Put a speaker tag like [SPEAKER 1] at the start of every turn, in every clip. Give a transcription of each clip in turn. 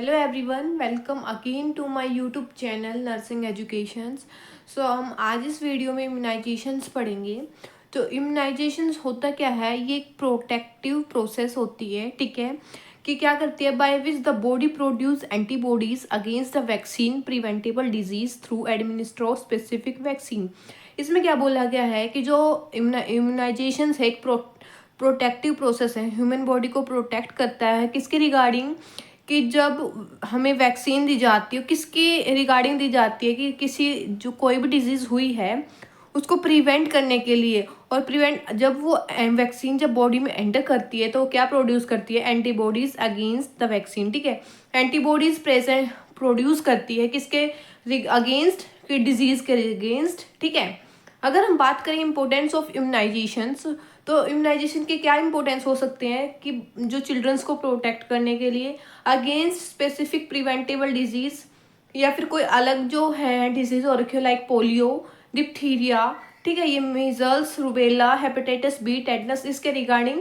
[SPEAKER 1] Hello everyone, welcome again to my YouTube channel nursing educations. So हम आज इस video में इम्यूनाइजेशंस पढ़ेंगे। तो इम्यूनाइजेशंस होता क्या है, ये एक प्रोटेक्टिव प्रोसेस होती है, ठीक है, कि क्या करती है, by which the body produce antibodies against the vaccine preventable disease through administration specific vaccine. इसमें क्या बोला गया है कि जो इम्यूनाइजेशंस है एक प्रोटेक्टिव प्रोसेस है, ह्यूमन बॉडी को प्रोटेक्ट करता है किसके रिगार्डिंग, कि जब हमें वैक्सीन दी जाती है, किसके रिगार्डिंग दी जाती है कि किसी जो कोई भी डिजीज़ हुई है उसको प्रिवेंट करने के लिए। और प्रिवेंट जब वो वैक्सीन जब बॉडी में एंटर करती है तो वो क्या प्रोड्यूस करती है, एंटीबॉडीज अगेंस्ट द वैक्सीन, ठीक है। एंटीबॉडीज प्रेजेंट प्रोड्यूस करती है किसके अगेंस्ट, कि डिजीज़ के अगेंस्ट, ठीक है। अगर हम बात करें इम्पोर्टेंस ऑफ इम्यूनाइजेशंस, तो इम्यूनाइजेशन के क्या इंपॉर्टेंस हो सकते हैं कि जो चिल्ड्रंस को प्रोटेक्ट करने के लिए अगेंस्ट स्पेसिफिक प्रिवेंटेबल डिजीज, या फिर कोई अलग जो है डिजीज हो रखी हो लाइक पोलियो, डिप्थीरिया, ठीक है, ये measles, rubella, hepatitis B, tetanus, इसके रिगार्डिंग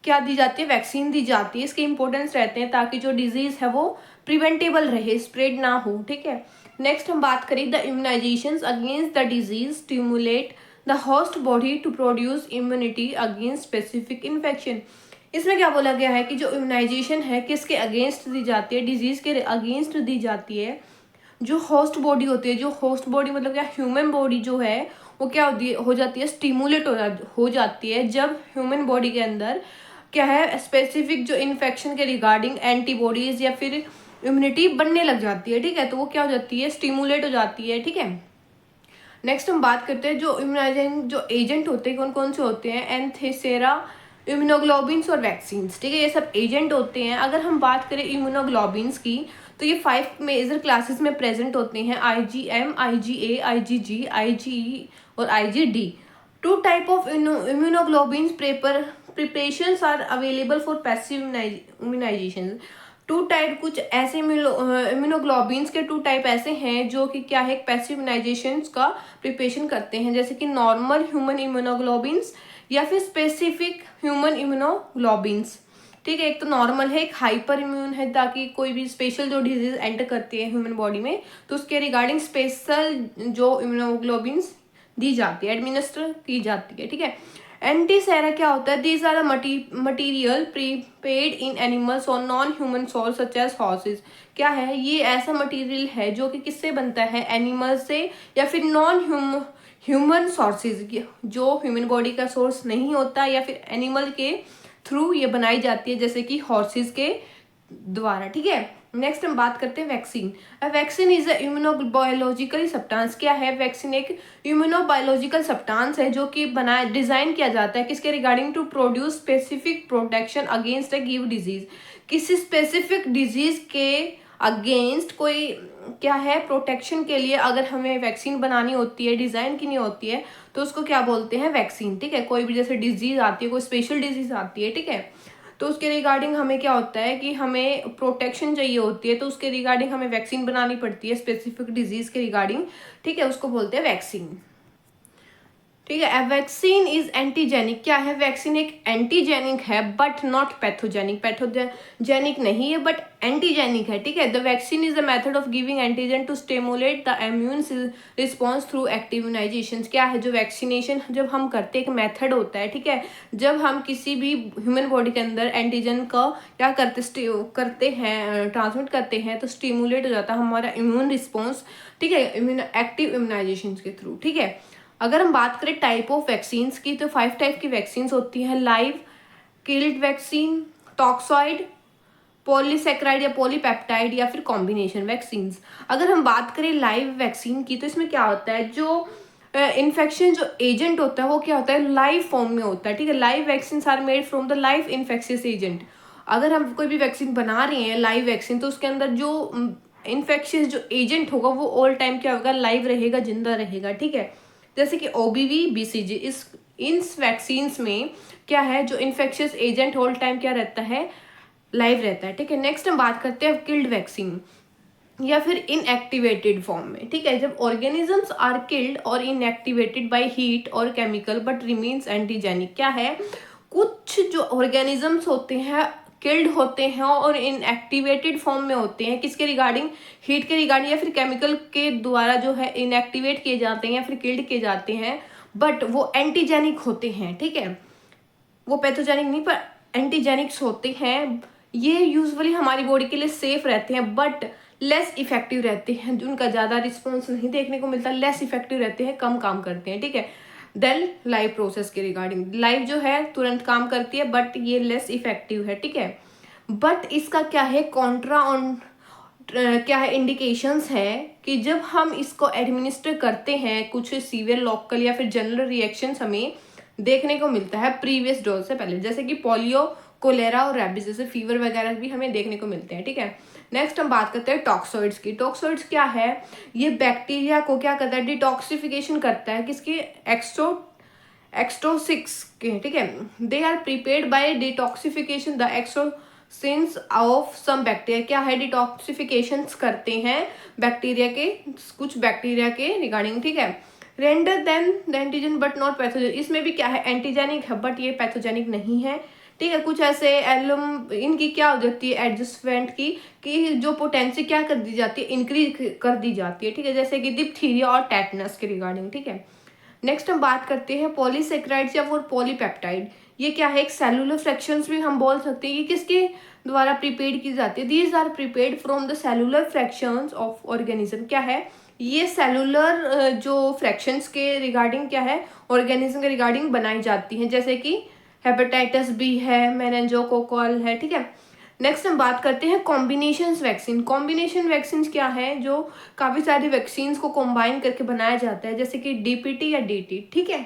[SPEAKER 1] क्या दी जाती है, वैक्सीन दी जाती है। इसके इंपॉर्टेंस रहते हैं ताकि जो डिजीज है वो प्रिवेंटेबल रहे, स्प्रेड ना हो, ठीक है। नेक्स्ट हम बात करें the immunizations against the disease stimulate the host body to produce immunity against specific infection. इसमें क्या बोला गया है कि जो इम्यूनाइजेशन है किसके अगेंस्ट दी जाती है, डिजीज के अगेंस्ट दी जाती है। जो होस्ट बॉडी होती है, जो होस्ट बॉडी मतलब क्या, ह्यूमन बॉडी जो है वो क्या हो जाती है, स्टिमुलेट हो जाती है जब ह्यूमन बॉडी के अंदर क्या है, स्पेसिफिक जो इन्फेक्शन के रिगार्डिंग एंटीबॉडीज या फिर इम्यूनिटी बनने लग जाती है, ठीक है। तो वो क्या हो जाती है, स्टिमुलेट हो जाती है, ठीक है। नेक्स्ट हम बात करते हैं जो इम्यूनाइजिंग जो एजेंट होते हैं कौन कौन से होते हैं, एंथेसेरा, इम्यूनोग्लोबिन्स और वैक्सीन्स, ठीक है, ये सब एजेंट होते हैं। अगर हम बात करें इम्यूनोग्लोबिन्स की, तो ये 5 मेजर क्लासेस में प्रेजेंट होते हैं, IgM, IgA, IgG, IgE और IgD। Two type of immunoglobins preparations are available for passive immunization. Two type कुछ ऐसे इम्यूनोग्लोबिन्स के टू टाइप ऐसे हैं जो कि क्या है, पैसिव इम्यूनाइजेशन का प्रिपरेशन करते हैं, जैसे कि नॉर्मल ह्यूमन इम्यूनोग्लोबिन्स या फिर स्पेसिफिक ह्यूमन इम्यूनोग्लोबिन्स, ठीक है। एक तो नॉर्मल है, एक हाइपर इम्यून है, ताकि कोई भी स्पेशल जो डिजीज एंटर करती है ह्यूमन बॉडी में तो उसके रिगार्डिंग स्पेशल जो इम्यूनोग्लोबिन्स दी जाती है, एडमिनिस्टर की जाती है, ठीक है। एंटीसेरा क्या होता है, these are material prepared in animals और non human source such as horses. क्या है, ये ऐसा मटेरियल है जो कि किससे बनता है, एनिमल से या फिर नॉन ह्यूमन सोर्सेज, जो ह्यूमन बॉडी का सोर्स नहीं होता या फिर एनिमल के थ्रू ये बनाई जाती है, जैसे कि हॉर्सेज के द्वारा, ठीक है। नेक्स्ट हम बात करते हैं vaccine. Vaccine is a immunobiological substance. क्या है, वैक्सीन एक इम्यूनोबायोलॉजिकल सब्सटेंस है जो कि बनाया डिजाइन किया जाता है किसके regarding, to produce specific protection against a give disease. किसी स्पेसिफिक डिजीज के अगेंस्ट कोई क्या है, प्रोटेक्शन के लिए अगर हमें वैक्सीन बनानी होती है, डिजाइन की नहीं होती है, तो उसको क्या बोलते हैं, वैक्सीन, ठीक है। कोई भी जैसे डिजीज आती है, कोई स्पेशल डिजीज आती है, ठीक है, तो उसके रिगार्डिंग हमें क्या होता है कि हमें प्रोटेक्शन चाहिए होती है, तो उसके रिगार्डिंग हमें वैक्सीन बनानी पड़ती है स्पेसिफिक डिजीज के रिगार्डिंग, ठीक है, उसको बोलते हैं वैक्सीन, ठीक है। Vaccine is antigenic. क्या है, वैक्सीन एक एंटीजेनिक है बट नॉट पैथोजेनिक। पैथोजेनिक नहीं है बट एंटीजेनिक है, ठीक है। The vaccine is the method of giving antigen to stimulate the immune response through active immunization. क्या है, जो वैक्सीनेशन जब हम करते हैं एक मेथड होता है, ठीक है, जब हम किसी भी ह्यूमन बॉडी के अंदर एंटीजन का क्या करते हैं, ट्रांसमिट करते हैं, तो स्टिमुलेट हो जाता है हमारा इम्यून रिस्पॉन्स, ठीक है, एक्टिव इम्यूनाइजेशन के थ्रू, ठीक है। अगर हम बात करें टाइप ऑफ वैक्सीन्स की, तो 5 टाइप की वैक्सीन्स होती हैं, live, killed vaccine, toxoid, polysaccharide या पॉलीपेप्टाइड या फिर कॉम्बिनेशन वैक्सीन्स। अगर हम बात करें लाइव वैक्सीन की, तो इसमें क्या होता है, जो इन्फेक्शन जो एजेंट होता है वो क्या होता है, लाइव फॉर्म में होता है, ठीक है। Live vaccine are made from the live infectious agent. अगर हम कोई भी वैक्सीन बना रहे हैं लाइव वैक्सीन, तो उसके अंदर जो इन्फेक्शियस जो एजेंट होगा वो ऑल टाइम क्या होगा, लाइव रहेगा, जिंदा रहेगा, ठीक है। जैसे कि OBV, BCG, इन वैक्सीन्स में क्या है, जो इन्फेक्शियस एजेंट होल टाइम क्या रहता है, लाइव रहता है, ठीक है। नेक्स्ट हम बात करते हैं किल्ड वैक्सीन या फिर इनएक्टिवेटेड फॉर्म में, ठीक है, जब ऑर्गेनिजम्स आर किल्ड और इनएक्टिवेटेड बाय हीट और केमिकल बट रिमेन्स एंटीजेनिक। क्या है, कुछ जो ऑर्गेनिजम्स होते हैं किल्ड होते हैं और इनएक्टिवेटेड फॉर्म में होते हैं। किसके रिगार्डिंग? हीट के रिगार्डिंग या फिर केमिकल के द्वारा जो है इनएक्टिवेट किए जाते हैं या फिर किल्ड किए जाते हैं, बट वो एंटीजेनिक होते हैं। ठीक है, वो पैथोजेनिक नहीं पर एंटीजेनिक्स होते हैं। ये यूजुअली हमारी बॉडी के लिए सेफ रहते हैं बट लेस इफेक्टिव रहते हैं, उनका ज़्यादा रिस्पॉन्स नहीं देखने को मिलता, लेस इफेक्टिव रहते हैं, कम काम करते हैं। ठीक है, देन लाइव प्रोसेस के रिगार्डिंग, लाइव जो है तुरंत काम करती है बट ये लेस इफेक्टिव है। ठीक है, बट इसका क्या है कॉन्ट्रा ऑन क्या है इंडिकेशंस है कि जब हम इसको एडमिनिस्टर करते हैं कुछ सीवियर लोकल या फिर जनरल रिएक्शंस हमें देखने को मिलता है प्रीवियस डोज से पहले, जैसे कि पोलियो, कोलेरा और रैबिस जैसे फीवर वगैरह भी हमें देखने को मिलते हैं। ठीक है, नेक्स्ट हम बात करते हैं टॉक्सोइड्स की। टॉक्सोइड्स क्या है? ये बैक्टीरिया को क्या करता है? डिटॉक्सिफिकेशन करता है। किसके? एक्सटोसिक्स के। ठीक है, they are prepared by detoxification the exotoxins of some bacteria. क्या है? डिटॉक्सिफिकेशन करते हैं बैक्टीरिया के, कुछ बैक्टीरिया के रिगार्डिंग। ठीक है, render then the antigen but not pathogenic. इसमें भी क्या है? एंटीजेनिक है बट ये पैथोजेनिक नहीं है। ठीक है, कुछ ऐसे एलम इनकी क्या हो जाती है एडजस्टमेंट की कि जो पोटेंसी क्या कर दी जाती है? इंक्रीज कर दी जाती है। ठीक है, जैसे कि डिप्थीरिया और टेटनस के रिगार्डिंग। ठीक है, नेक्स्ट हम बात करते हैं पॉलीसेक्राइड्स या फिर पॉलीपेप्टाइड। ये क्या है? एक सेलुलर फ्रैक्शंस भी हम बोल सकते हैं। ये किसके द्वारा प्रिपेयर्ड की जाती है? These are prepared from the cellular fractions of organism. क्या है? ये सेलुलर जो फ्रैक्शंस के रिगार्डिंग क्या है? ऑर्गेनिज्म के रिगार्डिंग बनाई जाती हैं, जैसे कि हेपेटाइटिस बी है, मेनिंजोकोकल है। ठीक है, नेक्स्ट हम बात करते हैं कॉम्बिनेशन वैक्सीन। कॉम्बिनेशन वैक्सीन क्या है? जो काफ़ी सारी वैक्सीन्स को कंबाइन करके बनाया जाता है, जैसे कि डीपीटी या डीटी। ठीक है,